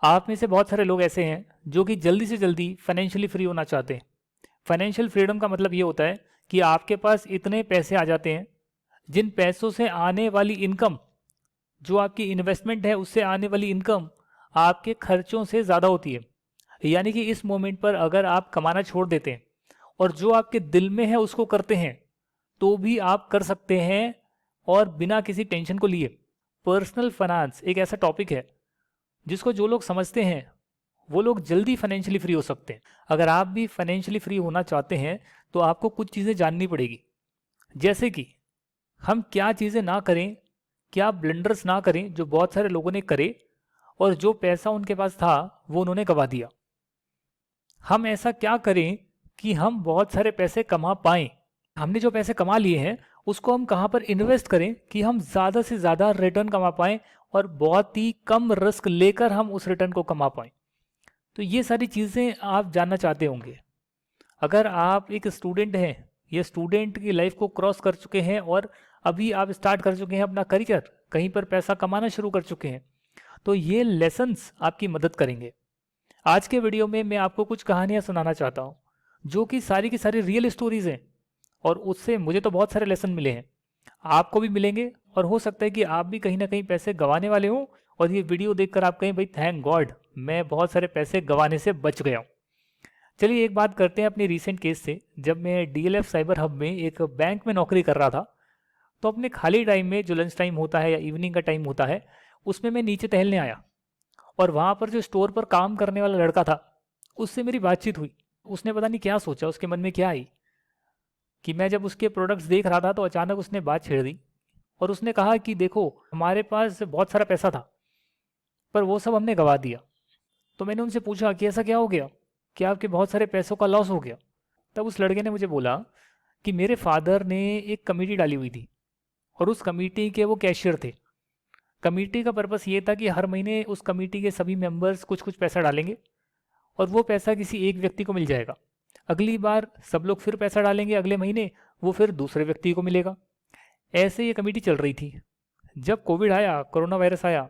आप में से बहुत सारे लोग ऐसे हैं जो कि जल्दी से जल्दी फाइनेंशियली फ्री होना चाहते हैं। फाइनेंशियल फ्रीडम का मतलब ये होता है कि आपके पास इतने पैसे आ जाते हैं, जिन पैसों से आने वाली इनकम, जो आपकी इन्वेस्टमेंट है उससे आने वाली इनकम आपके खर्चों से ज़्यादा होती है। यानी कि इस मोमेंट पर अगर आप कमाना छोड़ देते हैं और जो आपके दिल में है उसको करते हैं, तो भी आप कर सकते हैं और बिना किसी टेंशन को लिए। पर्सनल फाइनेंस एक ऐसा टॉपिक है जिसको जो लोग समझते हैं वो लोग जल्दी फाइनेंशियली फ्री हो सकते हैं। अगर आप भी फाइनेंशियली फ्री होना चाहते हैं तो आपको कुछ चीज़ें जाननी पड़ेगी। जैसे कि हम क्या चीज़ें ना करें, क्या ब्लंडर्स ना करें जो बहुत सारे लोगों ने करे और जो पैसा उनके पास था वो उन्होंने गवा दिया। हम ऐसा क्या करें कि हम बहुत सारे पैसे कमा पाएँ। हमने जो पैसे कमा लिए हैं उसको हम कहाँ पर इन्वेस्ट करें कि हम ज़्यादा से ज़्यादा रिटर्न कमा पाएँ और बहुत ही कम रिस्क लेकर हम उस रिटर्न को कमा पाएँ। तो ये सारी चीज़ें आप जानना चाहते होंगे। अगर आप एक स्टूडेंट हैं या स्टूडेंट की लाइफ को क्रॉस कर चुके हैं और अभी आप स्टार्ट कर चुके हैं अपना करियर, कहीं पर पैसा कमाना शुरू कर चुके हैं, तो ये लेसन्स आपकी मदद करेंगे। आज के वीडियो में मैं आपको कुछ कहानियाँ सुनाना चाहता हूँ जो कि सारी की सारी रियल स्टोरीज हैं और उससे मुझे तो बहुत सारे लेसन मिले हैं, आपको भी मिलेंगे और हो सकता है कि आप भी कहीं ना कहीं पैसे गंवाने वाले हों और ये वीडियो देखकर आप कहें भाई थैंक गॉड मैं बहुत सारे पैसे गंवाने से बच गया हूँ। चलिए एक बात करते हैं अपनी रीसेंट केस से। जब मैं डीएलएफ साइबर हब में एक बैंक में नौकरी कर रहा था, तो अपने खाली टाइम में जो लंच टाइम होता है या इवनिंग का टाइम होता है उसमें मैं नीचे टहलने आया और वहाँ पर जो स्टोर पर काम करने वाला लड़का था उससे मेरी बातचीत हुई। उसने पता नहीं क्या सोचा, उसके मन में क्या आई कि मैं जब उसके प्रोडक्ट्स देख रहा था तो अचानक उसने बात छेड़ दी और उसने कहा कि देखो हमारे पास बहुत सारा पैसा था पर वो सब हमने गवा दिया। तो मैंने उनसे पूछा कि ऐसा क्या हो गया, क्या आपके बहुत सारे पैसों का लॉस हो गया। तब उस लड़के ने मुझे बोला कि मेरे फादर ने एक कमेटी डाली हुई थी और उस कमेटी के वो कैशियर थे। कमेटी का पर्पस ये था कि हर महीने उस कमेटी के सभी मेंबर्स कुछ कुछ पैसा डालेंगे और वो पैसा किसी एक व्यक्ति को मिल जाएगा। अगली बार सब लोग फिर पैसा डालेंगे अगले महीने, वो फिर दूसरे व्यक्ति को मिलेगा। ऐसे ये कमेटी चल रही थी। जब कोविड आया, कोरोना वायरस आया,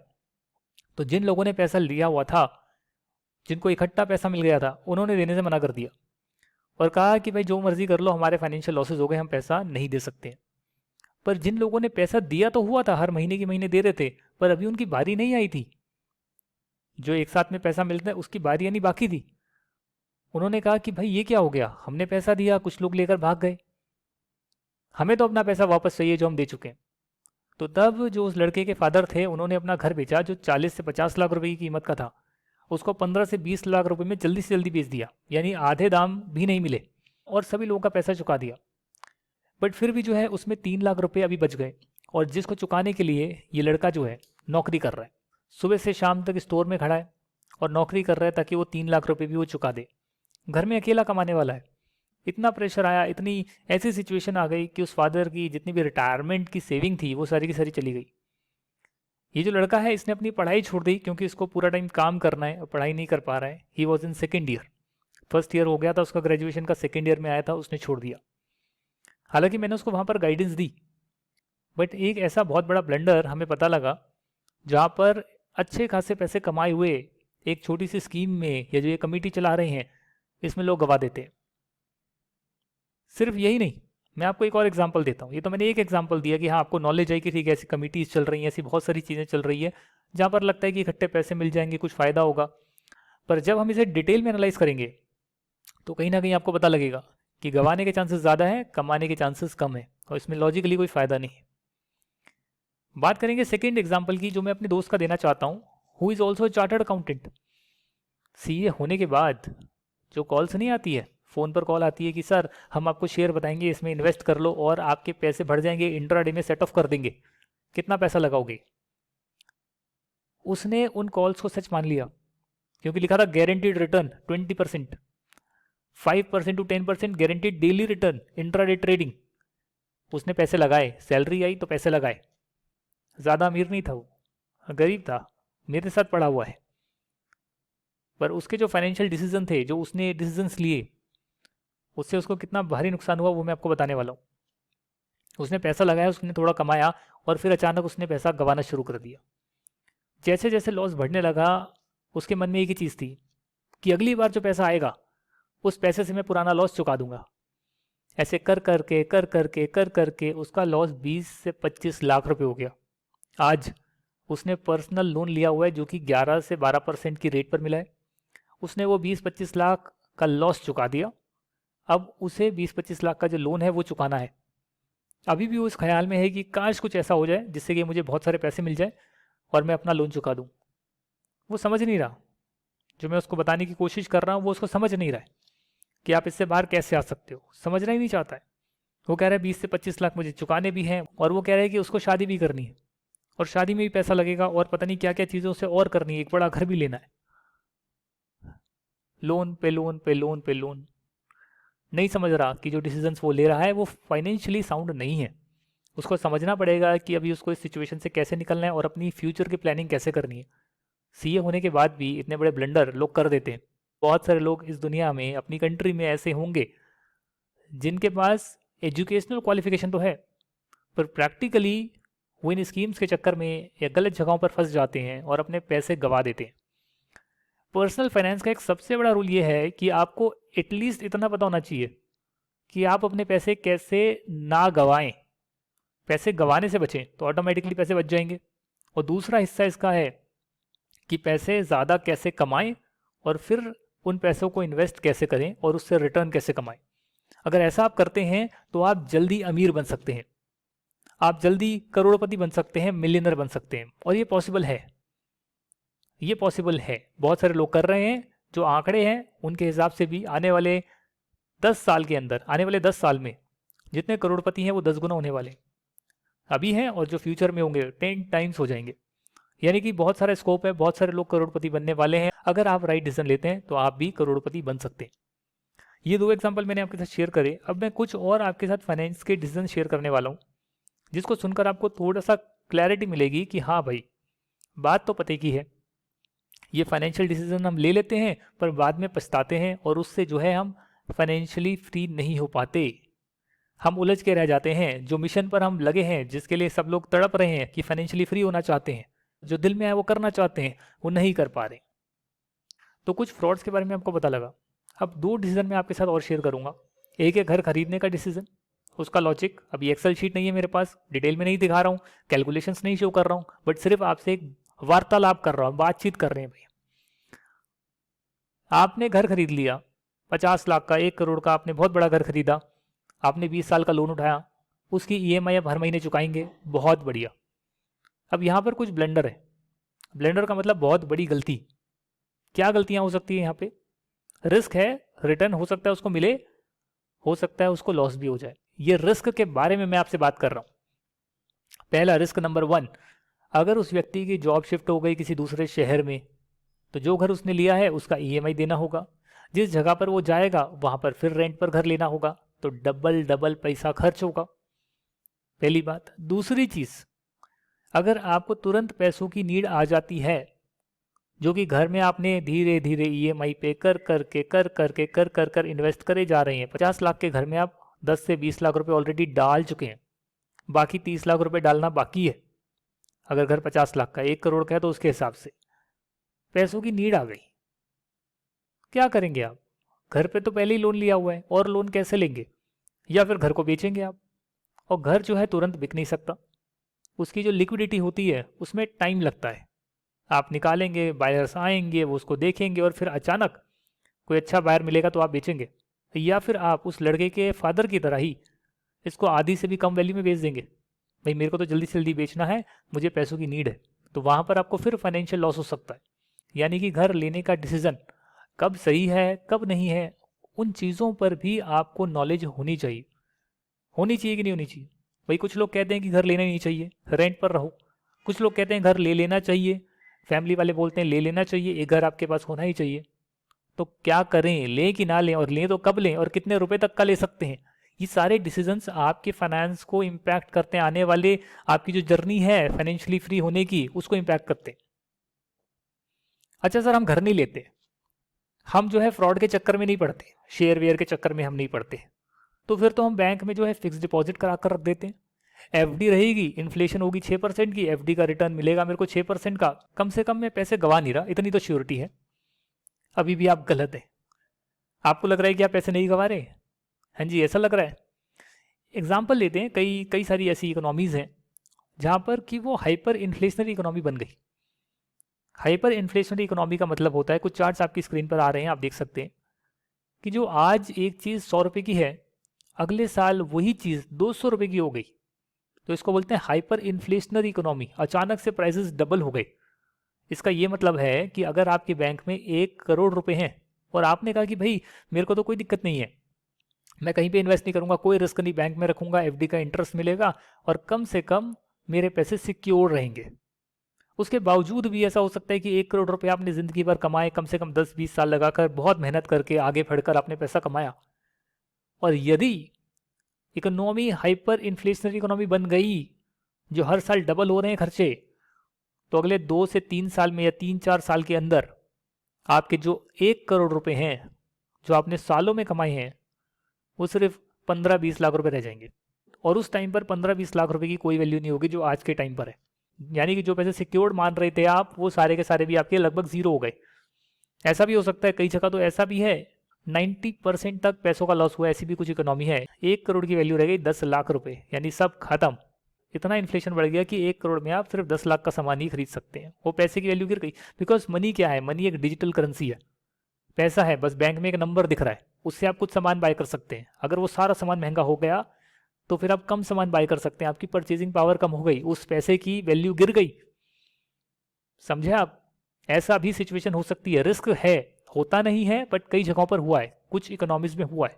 तो जिन लोगों ने पैसा लिया हुआ था, जिनको इकट्ठा पैसा मिल गया था, उन्होंने देने से मना कर दिया और कहा कि भाई जो मर्जी कर लो, हमारे फाइनेंशियल लॉसेज हो गए, हम पैसा नहीं दे सकते। पर जिन लोगों ने पैसा दिया तो हुआ था, हर महीने के महीने दे रहे थे, पर अभी उनकी बारी नहीं आई थी। जो एक साथ में पैसा मिलता है उसकी बारी यानी बाकी थी। उन्होंने कहा कि भाई ये क्या हो गया, हमने पैसा दिया, कुछ लोग लेकर भाग गए, हमें तो अपना पैसा वापस चाहिए जो हम दे चुके हैं। तो तब जो उस लड़के के फादर थे उन्होंने अपना घर बेचा जो 40 से 50 लाख रुपए की कीमत का था, उसको 15 से 20 लाख रुपए में जल्दी से जल्दी बेच दिया, यानी आधे दाम भी नहीं मिले, और सभी लोगों का पैसा चुका दिया। बट फिर भी जो है उसमें 3 लाख रुपए अभी बच गए और जिसको चुकाने के लिए ये लड़का जो है नौकरी कर रहा है, सुबह से शाम तक स्टोर में खड़ा है और नौकरी कर रहा है ताकि वो 3 लाख रुपए भी वो चुका दे। घर में अकेला कमाने वाला है। इतना प्रेशर आया, इतनी ऐसी सिचुएशन आ गई कि उस फादर की जितनी भी रिटायरमेंट की सेविंग थी वो सारी की सारी चली गई। ये जो लड़का है इसने अपनी पढ़ाई छोड़ दी क्योंकि इसको पूरा टाइम काम करना है और पढ़ाई नहीं कर पा रहा है। He was in second year, first year हो गया था उसका ग्रेजुएशन का, सेकेंड ईयर में आया था, उसने छोड़ दिया। हालांकि मैंने उसको वहाँ पर गाइडेंस दी, बट एक ऐसा बहुत बड़ा ब्लंडर हमें पता लगा जहाँ पर अच्छे खासे पैसे कमाए हुए एक छोटी सी स्कीम में या जो ये कमेटी चला रहे हैं इसमें लोग गवा देते हैं। सिर्फ यही नहीं, मैं आपको एक और एग्जांपल देता हूँ। ये तो मैंने एक एग्जांपल दिया कि हाँ आपको नॉलेज है कि ठीक है ऐसी कमिटीज़ चल रही हैं, ऐसी बहुत सारी चीज़ें चल रही है जहाँ पर लगता है कि इकट्ठे पैसे मिल जाएंगे, कुछ फ़ायदा होगा। पर जब हम इसे डिटेल में एनालाइज करेंगे तो कहीं ना कहीं आपको पता लगेगा कि गंवाने के चांसेस ज़्यादा हैं, कमाने के चांसेस कम है और इसमें लॉजिकली कोई फ़ायदा नहीं है। बात करेंगे सेकेंड एग्जाम्पल की जो मैं अपने दोस्त का देना चाहता हूँ, who is also chartered accountant. CA होने के बाद जो कॉल्स नहीं आती है, फ़ोन पर कॉल आती है कि सर हम आपको शेयर बताएंगे, इसमें इन्वेस्ट कर लो और आपके पैसे बढ़ जाएंगे, इंट्राडे में सेट ऑफ कर देंगे, कितना पैसा लगाओगे। उसने उन कॉल्स को सच मान लिया क्योंकि लिखा था guaranteed return 20%, 5% to 10% guaranteed daily return intraday trading. उसने पैसे लगाए, सैलरी आई तो पैसे लगाए। ज़्यादा अमीर नहीं था वो, गरीब था, मेरे साथ पड़ा हुआ है। पर उसके जो फाइनेंशियल डिसीजन थे, जो उसने डिसीजंस लिए, उससे उसको कितना भारी नुकसान हुआ वो मैं आपको बताने वाला हूँ। उसने पैसा लगाया, उसने थोड़ा कमाया और फिर अचानक उसने पैसा गंवाना शुरू कर दिया। जैसे जैसे लॉस बढ़ने लगा उसके मन में एक ही चीज़ थी कि अगली बार जो पैसा आएगा उस पैसे से मैं पुराना लॉस चुका दूंगा। ऐसे कर करके उसका लॉस 20 से 25 लाख रुपए हो गया। आज उसने पर्सनल लोन लिया हुआ है जो कि 11 से 12% की रेट पर मिला है। उसने वो 20-25 लाख का लॉस चुका दिया। अब उसे 20-25 लाख का जो लोन है वो चुकाना है। अभी भी वो इस ख्याल में है कि काश कुछ ऐसा हो जाए जिससे कि मुझे बहुत सारे पैसे मिल जाए और मैं अपना लोन चुका दूं। वो समझ नहीं रहा, जो मैं उसको बताने की कोशिश कर रहा हूँ वो उसको समझ नहीं रहा है कि आप इससे बाहर कैसे आ सकते हो। समझना ही नहीं चाहता है। वो कह रहा है 20 से 25 लाख मुझे चुकाने भी हैं, और वो कह रहा है कि उसको शादी भी करनी है और शादी में भी पैसा लगेगा और पता नहीं क्या क्या चीज़ें उसे और करनी है, एक बड़ा घर भी लेना है। लोन पे लोन पे लोन पे लोन। नहीं समझ रहा कि जो डिसीजंस वो ले रहा है वो फाइनेंशियली साउंड नहीं है। उसको समझना पड़ेगा कि अभी उसको इस सिचुएशन से कैसे निकलना है और अपनी फ्यूचर की प्लानिंग कैसे करनी है। सीए होने के बाद भी इतने बड़े ब्लंडर लोग कर देते हैं। बहुत सारे लोग इस दुनिया में, अपनी कंट्री में ऐसे होंगे जिनके पास एजुकेशनल क्वालिफिकेशन तो है, पर प्रैक्टिकली वो इन स्कीम्स के चक्कर में या गलत जगहों पर फंस जाते हैं और अपने पैसे गंवा देते हैं। पर्सनल फाइनेंस का एक सबसे बड़ा रूल ये है कि आपको एटलीस्ट इतना पता होना चाहिए कि आप अपने पैसे कैसे ना गंवाएं। पैसे गंवाने से बचें तो ऑटोमेटिकली पैसे बच जाएंगे। और दूसरा हिस्सा इसका है कि पैसे ज़्यादा कैसे कमाएं और फिर उन पैसों को इन्वेस्ट कैसे करें और उससे रिटर्न कैसे कमाएं। अगर ऐसा आप करते हैं तो आप जल्दी अमीर बन सकते हैं, आप जल्दी करोड़पति बन सकते हैं, मिलियनर बन सकते हैं। और ये पॉसिबल है, ये पॉसिबल है। बहुत सारे लोग कर रहे हैं। जो आंकड़े हैं उनके हिसाब से भी आने वाले 10 साल के अंदर, आने वाले 10 साल में जितने करोड़पति हैं वो 10 गुना होने वाले अभी हैं, और जो फ्यूचर में होंगे 10 टाइम्स हो जाएंगे। यानी कि बहुत सारा स्कोप है, बहुत सारे लोग करोड़पति बनने वाले हैं। अगर आप राइट डिसीजन लेते हैं तो आप भी करोड़पति बन सकते हैं। ये 2 एग्जाम्पल मैंने आपके साथ शेयर करे। अब मैं कुछ और आपके साथ फाइनेंस के डिसीजन शेयर करने वाला हूँ, जिसको सुनकर आपको थोड़ा सा क्लैरिटी मिलेगी कि हाँ भाई, बात तो पते की है। ये फाइनेंशियल डिसीजन हम ले लेते हैं पर बाद में पछताते हैं, और उससे जो है हम फाइनेंशियली फ्री नहीं हो पाते। हम उलझ के रह जाते हैं। जो मिशन पर हम लगे हैं, जिसके लिए सब लोग तड़प रहे हैं कि फाइनेंशियली फ्री होना चाहते हैं, जो दिल में है वो करना चाहते हैं, वो नहीं कर पा रहे। तो कुछ फ्रॉड्स के बारे में आपको पता लगा। अब 2 डिसीजन मैं आपके साथ और शेयर करूंगा। एक है घर खरीदने का डिसीजन, उसका लॉजिक। अभी एक्सेल शीट नहीं है मेरे पास, डिटेल में नहीं दिखा रहा हूँ, कैलकुलेशंस नहीं शो कर रहा हूँ, बट सिर्फ आपसे एक वार्तालाप कर रहा हूँ, बातचीत कर रहे हैं भाई। आपने घर खरीद लिया 50 लाख का, 1 करोड़ का, आपने बहुत बड़ा घर खरीदा, आपने 20 साल का लोन उठाया, उसकी ईएमआई अब हर महीने चुकाएंगे, बहुत बढ़िया। अब यहाँ पर कुछ ब्लेंडर है। ब्लेंडर का मतलब बहुत बड़ी गलती। क्या गलतियाँ हो सकती है यहाँ पे? रिस्क है, रिटर्न हो सकता है उसको मिले, हो सकता है उसको लॉस भी हो जाए। ये रिस्क के बारे में मैं आपसे बात कर रहा हूँ। पहला रिस्क नंबर 1, अगर उस व्यक्ति की जॉब शिफ्ट हो गई किसी दूसरे शहर में, तो जो घर उसने लिया है उसका ईएमआई देना होगा। जिस जगह पर वो जाएगा वहां पर फिर रेंट पर घर लेना होगा, तो डबल डबल पैसा खर्च होगा। पहली बात। दूसरी चीज, अगर आपको तुरंत पैसों की नीड आ जाती है, जो कि घर में आपने धीरे धीरे ईएमआई पे कर इन्वेस्ट करे जा रहे हैं। 50 लाख के घर में आप 10 से 20 लाख रुपए ऑलरेडी डाल चुके हैं, बाकी 30 लाख रुपए डालना बाकी है। अगर घर 50 लाख का, 1 करोड़ का है, तो उसके हिसाब से पैसों की नीड आ गई, क्या करेंगे आप? घर पे तो पहले ही लोन लिया हुआ है, और लोन कैसे लेंगे? या फिर घर को बेचेंगे आप। और घर जो है तुरंत बिक नहीं सकता, उसकी जो लिक्विडिटी होती है उसमें टाइम लगता है। आप निकालेंगे, बायर्स आएंगे, वो उसको देखेंगे, और फिर अचानक कोई अच्छा बायर मिलेगा तो आप बेचेंगे। या फिर आप उस लड़के के फादर की तरह ही इसको आधी से भी कम वैल्यू में बेच देंगे। भाई मेरे को तो जल्दी से जल्दी बेचना है, मुझे पैसों की नीड है। तो वहाँ पर आपको फिर फाइनेंशियल लॉस हो सकता है। यानी कि घर लेने का डिसीजन कब सही है कब नहीं है, उन चीज़ों पर भी आपको नॉलेज होनी चाहिए। होनी चाहिए कि नहीं होनी चाहिए? भाई कुछ लोग कहते हैं कि घर लेना नहीं चाहिए, रेंट पर रहो। कुछ लोग कहते हैं घर ले लेना चाहिए, फैमिली वाले बोलते हैं ले लेना चाहिए, एक घर आपके पास होना ही चाहिए। तो क्या करें, लें कि ना लें, और लें तो कब लें, और कितने रुपए तक का ले सकते हैं? ये सारे डिसीजंस आपके फाइनेंस को इम्पैक्ट करते हैं। आने वाले आपकी जो जर्नी है फाइनेंशियली फ्री होने की, उसको इम्पैक्ट करते हैं। अच्छा सर, हम घर नहीं लेते, हम जो है फ्रॉड के चक्कर में नहीं पड़ते, शेयर वेयर के चक्कर में हम नहीं पड़ते, तो फिर तो हम बैंक में जो है फिक्स डिपॉजिट करा कर रख देते हैं। एफडी रहेगी, इन्फ्लेशन होगी 6% की, एफडी का रिटर्न मिलेगा मेरे को 6% का, कम से कम मैं पैसे गंवा नहीं रहा, इतनी तो श्योरिटी है। अभी भी आप गलत है। आपको लग रहा है कि आप पैसे नहीं गंवा रहे? हाँ जी, ऐसा लग रहा है। एग्जाम्पल लेते हैं, कई कई सारी ऐसी इकोनॉमीज़ हैं जहाँ पर कि वो हाइपर इन्फ्लेशनरी इकोनॉमी बन गई। हाइपर इन्फ्लेशनरी इकोनॉमी का मतलब होता है, कुछ चार्ट्स आपकी स्क्रीन पर आ रहे हैं, आप देख सकते हैं कि जो आज एक चीज़ 100 रुपये की है, अगले साल वही चीज़ 200 रुपये की हो गई। तो इसको बोलते हैं हाइपर इन्फ्लेशनरी इकोनॉमी। अचानक से प्राइसेस डबल हो गए। इसका ये मतलब है कि अगर आपके बैंक में 1 करोड़ रुपए हैं और आपने कहा कि भाई मेरे को तो कोई दिक्कत नहीं है, मैं कहीं पे इन्वेस्ट नहीं करूंगा, कोई रिस्क नहीं, बैंक में रखूंगा, एफडी का इंटरेस्ट मिलेगा और कम से कम मेरे पैसे सिक्योर रहेंगे। उसके बावजूद भी ऐसा हो सकता है कि 1 करोड़ रुपए आपने ज़िंदगी भर कमाए, कम से कम 10-20 साल लगाकर बहुत मेहनत करके आगे बढ़कर आपने पैसा कमाया, और यदि इकोनॉमी हाइपर इन्फ्लेशनरी इकोनॉमी बन गई जो हर साल डबल हो रहे हैं खर्चे, तो अगले 2 से 3 साल में या 3-4 साल के अंदर आपके जो 1 करोड़ रुपए हैं जो आपने सालों में कमाए हैं वो सिर्फ 15-20 लाख रुपए रह जाएंगे। और उस टाइम पर 15-20 लाख रुपए की कोई वैल्यू नहीं होगी जो आज के टाइम पर है। यानी कि जो पैसे सिक्योर्ड मान रहे थे आप, वो सारे के सारे भी आपके लगभग जीरो हो गए। ऐसा भी हो सकता है, कई जगह तो ऐसा भी है 90% तक पैसों का लॉस हुआ, ऐसी भी कुछ इकोनॉमी है। 1 करोड़ की वैल्यू रह गई 10 लाख रुपए, यानी सब खत्म। इतना इन्फ्लेशन बढ़ गया कि 1 करोड़ में आप सिर्फ 10 लाख का सामान ही खरीद सकते हैं। वो पैसे की वैल्यू गिर गई। बिकॉज मनी क्या है? मनी एक डिजिटल करेंसी है, पैसा है, बस बैंक में एक नंबर दिख रहा है, उससे आप कुछ सामान बाय कर सकते हैं। अगर वो सारा सामान महंगा हो गया तो फिर आप कम सामान बाय कर सकते हैं, आपकी परचेजिंग पावर कम हो गई, उस पैसे की वैल्यू गिर गई। समझे आप? ऐसा भी सिचुएशन हो सकती है। रिस्क है, होता नहीं है, बट कई जगहों पर हुआ है, कुछ इकोनॉमीज में हुआ है।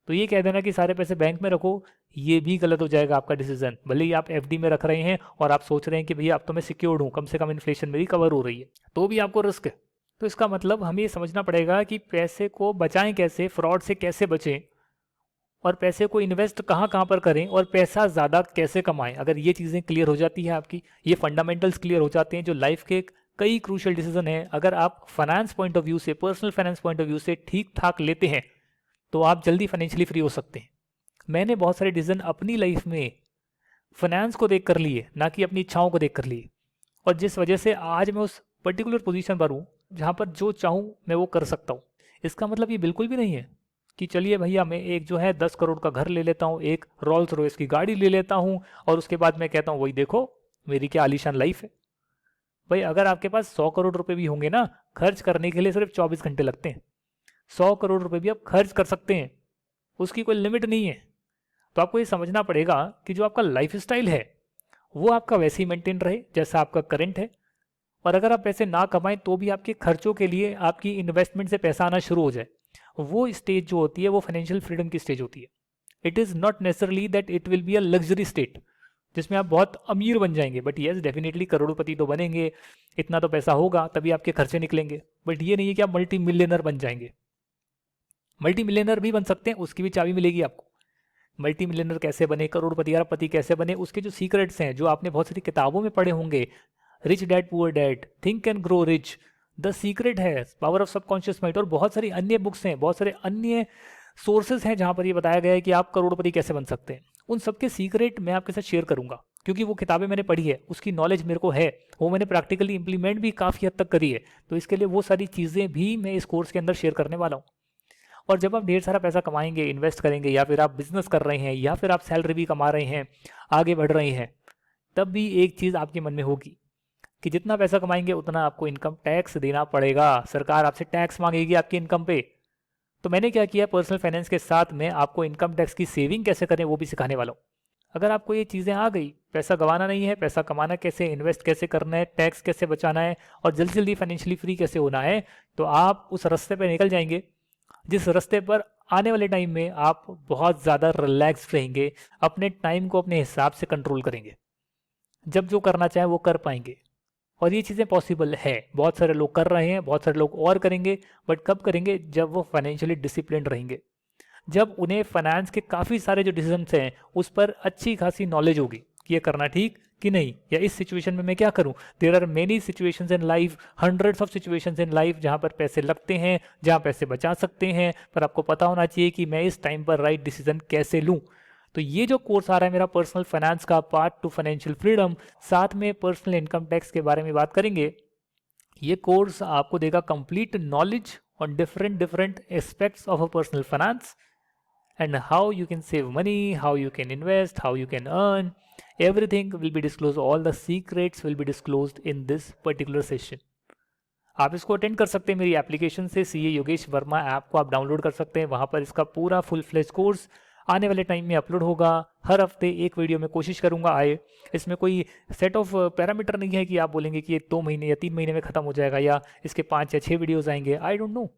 तो ये कह देना कि सारे पैसे बैंक में रखो, ये भी गलत हो जाएगा आपका डिसीजन। भले ही आप एफडी में रख रहे हैं और आप सोच रहे हैं कि भैया अब तो मैं सिक्योर्ड हूँ, कम से कम इन्फ्लेशन मेरी कवर हो रही है, तो भी आपको रिस्क है। तो इसका मतलब हमें ये समझना पड़ेगा कि पैसे को बचाएं कैसे, फ्रॉड से कैसे बचें, और पैसे को इन्वेस्ट कहाँ कहाँ पर करें, और पैसा ज़्यादा कैसे कमाएं। अगर ये चीज़ें क्लियर हो जाती है आपकी, ये फंडामेंटल्स क्लियर हो जाते हैं जो लाइफ के कई क्रूशियल डिसीजन हैं, अगर आप फाइनेंस पॉइंट ऑफ व्यू से, personal finance point of view से ठीक ठाक लेते हैं, तो आप जल्दी फाइनेंशियली फ्री हो सकते हैं। मैंने बहुत सारे डिसीजन अपनी लाइफ में फाइनेंस को देख कर लिए, ना कि अपनी इच्छाओं को देख कर लिए, और जिस वजह से आज मैं उस पर्टिकुलर पोजीशन पर हूँ जहाँ पर जो चाहूँ मैं वो कर सकता हूँ। इसका मतलब ये बिल्कुल भी नहीं है कि चलिए भैया मैं एक जो है 10 करोड़ का घर ले लेता हूँ, एक रोल्स रॉयस की गाड़ी ले लेता हूँ, और उसके बाद मैं कहता हूँ वही देखो मेरी क्या आलीशान लाइफ है। भाई अगर आपके पास 100 करोड़ रुपए भी होंगे ना, खर्च करने के लिए सिर्फ 24 घंटे लगते हैं। 100 करोड़ रुपए भी आप खर्च कर सकते हैं, उसकी कोई लिमिट नहीं है। तो आपको ये समझना पड़ेगा कि जो आपका लाइफ स्टाइल है वो आपका वैसे ही मेंटेन रहे जैसा आपका करंट है। और अगर आप पैसे ना कमाएं तो भी आपके खर्चों के लिए आपकी इन्वेस्टमेंट से पैसा आना शुरू हो जाए, वो स्टेज जो होती है वो फाइनेंशियल फ्रीडम की स्टेज होती है। It is not necessarily that it will be a luxury state जिसमें आप बहुत अमीर बन जाएंगे, बट येस डेफिनेटली करोड़पति तो बनेंगे, इतना तो पैसा होगा तभी आपके खर्चे निकलेंगे। बट ये नहीं है कि आप मल्टी मिलियनर बन जाएंगे। मल्टी मिलियनर भी बन सकते हैं, उसकी भी चाबी मिलेगी आपको। मल्टी मिलियनर कैसे बने, करोड़पति अरबपति कैसे बने, उसके जो सीक्रेट्स हैं जो आपने बहुत सारी किताबों में पढ़े होंगे, rich dad poor dad, think and grow rich, the secret है, पावर ऑफ सबकॉन्शियस माइंड, और बहुत सारी अन्य बुक्स हैं, बहुत सारे अन्य सोर्सेज हैं जहाँ पर ये बताया गया है कि आप करोड़पति कैसे बन सकते हैं। उन सबके सीक्रेट मैं आपके साथ शेयर करूंगा, क्योंकि वो किताबें मैंने पढ़ी है, उसकी नॉलेज मेरे को है, वो मैंने प्रैक्टिकली इंप्लीमेंट भी काफ़ी हद तक करी है। तो इसके लिए वो सारी चीज़ें भी मैं इस कोर्स के अंदर शेयर करने वाला हूँ। और जब आप ढेर सारा पैसा कमाएंगे, इन्वेस्ट करेंगे, या फिर आप बिजनेस कर रहे हैं, या फिर आप सैलरी भी कमा रहे हैं, आगे बढ़ रहे हैं, तब भी एक चीज़ आपके मन में होगी कि जितना पैसा कमाएंगे उतना आपको इनकम टैक्स देना पड़ेगा। सरकार आपसे टैक्स मांगेगी आपकी इनकम पे। तो मैंने क्या किया, पर्सनल फाइनेंस के साथ में आपको इनकम टैक्स की सेविंग कैसे करें वो भी सिखाने वाला हूँ। अगर आपको ये चीज़ें आ गई, पैसा गंवाना नहीं है, पैसा कमाना कैसे, इन्वेस्ट कैसे करना है, टैक्स कैसे बचाना है, और जल्दी जल्दी फाइनेंशियली फ्री कैसे होना है, तो आप उस रास्ते पर निकल जाएंगे जिस रास्ते पर आने वाले टाइम में आप बहुत ज़्यादा रिलैक्स रहेंगे, अपने टाइम को अपने हिसाब से कंट्रोल करेंगे, जब जो करना चाहे वो कर पाएंगे। और ये चीज़ें पॉसिबल है, बहुत सारे लोग कर रहे हैं, बहुत सारे लोग और करेंगे, बट कब करेंगे? जब वो फाइनेंशियली डिसिप्लिन रहेंगे, जब उन्हें फाइनेंस के काफ़ी सारे जो डिसीजंस हैं उस पर अच्छी खासी नॉलेज होगी कि ये करना ठीक कि नहीं, या इस सिचुएशन में मैं क्या करूं। There are many situations in life, hundreds of situations in life जहां पर पैसे लगते हैं, जहां पैसे बचा सकते हैं, पर आपको पता होना चाहिए कि मैं इस टाइम पर राइट डिसीजन कैसे लूं। तो ये जो कोर्स आ रहा है मेरा पर्सनल फाइनेंस का पार्ट टू फाइनेंशियल फ्रीडम, साथ में पर्सनल इनकम टैक्स के बारे में बात करेंगे। ये कोर्स आपको देगा complete knowledge on different different aspects of a personal finance and how you can save money, how you can invest, how you can earn. Everything will be disclosed. All the secrets will be disclosed in this particular session. आप इसको attend कर सकते हैं मेरी application से, CA Yogesh Verma app को आप download कर सकते हैं। वहाँ पर इसका पूरा फुल फ्लेज कोर्स आने वाले टाइम में अपलोड होगा। हर हफ्ते एक वीडियो में कोशिश करूँगा आए। इसमें कोई सेट ऑफ पैरामीटर नहीं है कि आप बोलेंगे कि ये 2 महीने या 3 महीने में ख़त्म हो जाएगा या इसके 5 या 6 वीडियोज़ आएंगे। I don't know,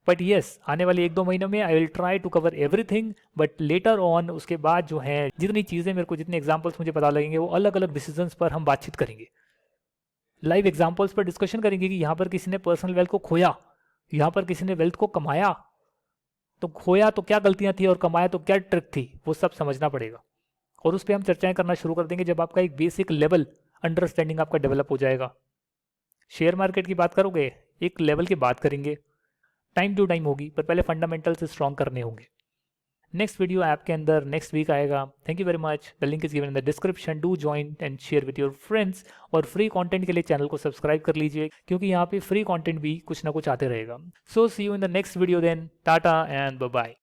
but yes आने वाले 1-2 महीनों में I will try to cover everything. But later on उसके बाद जो है जितनी चीज़ें मेरे को, जितने एग्जांपल्स मुझे पता लगेंगे, वो अलग अलग डिसीजंस पर हम बातचीत करेंगे, लाइव एग्जांपल्स पर डिस्कशन करेंगे कि यहाँ पर किसी ने पर्सनल वेल्थ को खोया, यहाँ पर किसी ने वेल्थ को कमाया, तो खोया तो क्या गलतियाँ थी और कमाया तो क्या ट्रिक थी, वो सब समझना पड़ेगा। और उस पर हम चर्चाएं करना शुरू कर देंगे जब आपका एक बेसिक लेवल अंडरस्टैंडिंग आपका डेवलप हो जाएगा। शेयर मार्केट की बात करोगे, एक लेवल की बात करेंगे, टाइम टू टाइम होगी, पर पहले फंडामेंटल्स स्ट्रॉन्ग करने होंगे। नेक्स्ट वीडियो ऐप के अंदर नेक्स्ट वीक आएगा। Thank you very much. The link is given in the description. Do join and share with your friends. और फ्री कंटेंट के लिए चैनल को सब्सक्राइब कर लीजिए, क्योंकि यहाँ पे फ्री कंटेंट भी कुछ ना कुछ आते रहेगा। So see you in the next video then. Tata and bye bye.